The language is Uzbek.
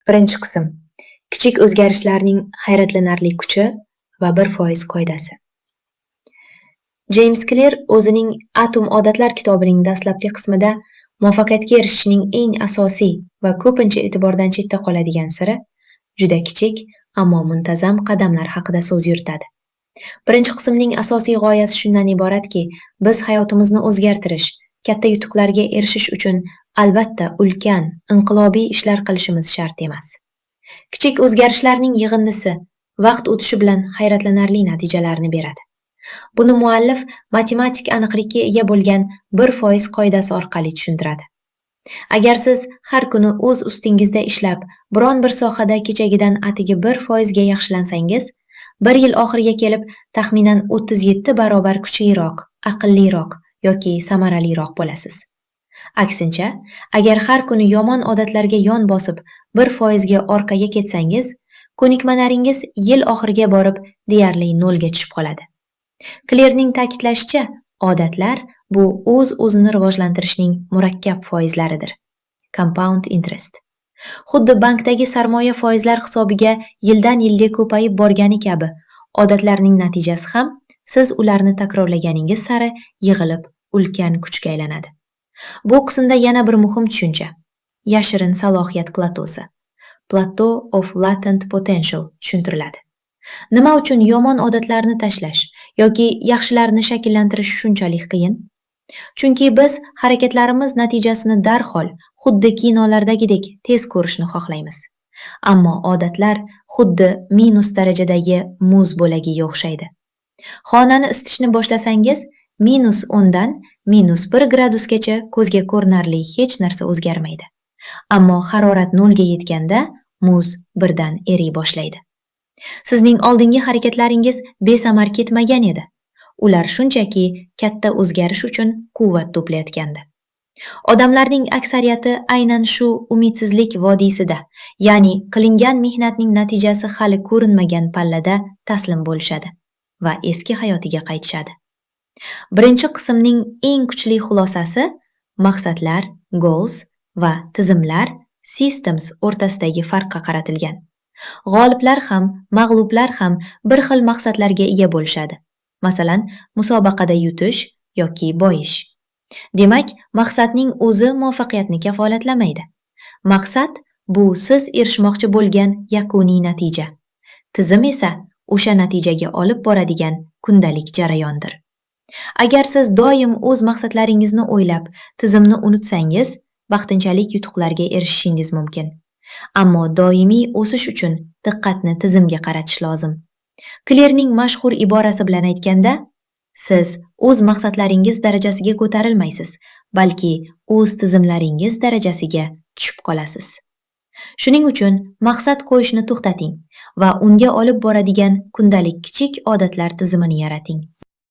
Birinchi qism. Kichik o'zgarishlarning hayratlanarli kuchi va 1% qoidasi. James Clear o'zining Atom odatlar kitobining dastlabki qismida muvaffaqiyatga erishishning eng asosiy va ko'pincha e'tibordan chetda qoladigan siri juda kichik, ammo muntazam qadamlar haqida so'z yuritadi. Birinchi qismning asosiy g'oyasi shundan iboratki, biz hayotimizni o'zgartirish, katta yutuqlarga erishish uchun albatta ulkan, inqilobiy ishlar qilishimiz shart emas. Kichik o'zgarishlarning yig'indisi vaqt o'tishi bilan hayratlanarli natijalarni beradi. Buni muallif matematik aniqlikka ega bo'lgan 1% qoidasi orqali tushuntiradi. Agar siz har kuni o'z ustingizda ishlab, biron bir sohada kechagidan atigi 1% ga yaxshilansangiz, 1 yil oxiriga kelib taxminan 37 barobar kuchliroq, aqlliroq yoki samaraliroq bo'lasiz. Aksincha, agar har kuni yomon odatlarga yon bosib 1% ga orqaga ketsangiz, ko'nikmalaringiz yil oxiriga borib deyarli 0 ga tushib qoladi. Clearning ta'kidlashicha, odatlar bu o'z-o'zini rivojlantirishning murakkab foizlaridir. Compound interest. Xuddi bankdagi sarmoya foizlar hisobiga yildan-yilga ko'payib borgani kabi, odatlarning natijasi ham siz ularni takrorlaganingiz sari yig'ilib ulkan kuchga aylanadi. Bu qismda yana bir muhim tushuncha. Yashirin salohiyat platosi. Plateau of latent potential tushuntiriladi. Nima uchun yomon odatlarni tashlash yoki yaxshilarni shakllantirish shunchalik qiyin? Chunki biz harakatlarimiz natijasini darhol, xuddi kinolardagidek tez ko'rishni xohlaymiz. Ammo odatlar xuddi minus darajadagi muz bo'lagiga o'xshaydi. Xonani isitishni boshlasangiz, -10 dan -1 gradusgacha ko'zga ko'rinarli hech narsa o'zgarmaydi. Ammo harorat 0 ga yetganda muz birdan eriy boshlaydi. Sizning oldingi harakatlaringiz besamar ketmagan edi. Ular shunchaki katta o'zgarish uchun quvvat to'playotgandi. Odamlarning aksariyati aynan shu umidsizlik vodiysida, ya'ni qilingan mehnatning natijasi hali ko'rinmagan pallada taslim bo'lishadi va eski hayotiga qaytishadi. Birinchi qismning eng kuchli xulosasi maqsadlar, goals va tizimlar, systems o'rtasidagi farqqa qaratilgan. G'oliblar ham, mag'lublar ham bir xil maqsadlarga ega bo'lishadi. Masalan, musobaqada yutish yoki boyish. Demak, maqsadning o'zi muvaffaqiyatni kafolatlamaydi. Maqsad bu siz erishmoqchi bo'lgan yakuniy natija. Tizim esa o'sha natijaga olib boradigan kundalik jarayondir. Agar siz doim o'z maqsadlaringizni o'ylab, tizimni unutsangiz, vaqtinchalik yutuqlarga erishishingiz mumkin. Ammo doimiy o'sish uchun diqqatni tizimga qaratish lozim. Clearning mashhur iborasi bilan aytganda, siz o'z maqsadlaringiz darajasiga ko'tarilmaysiz, balki o'z tizimlaringiz darajasiga tushib qolasiz. Shuning uchun maqsad qo'yishni to'xtating va unga olib boradigan kundalik kichik odatlar tizimini yarating.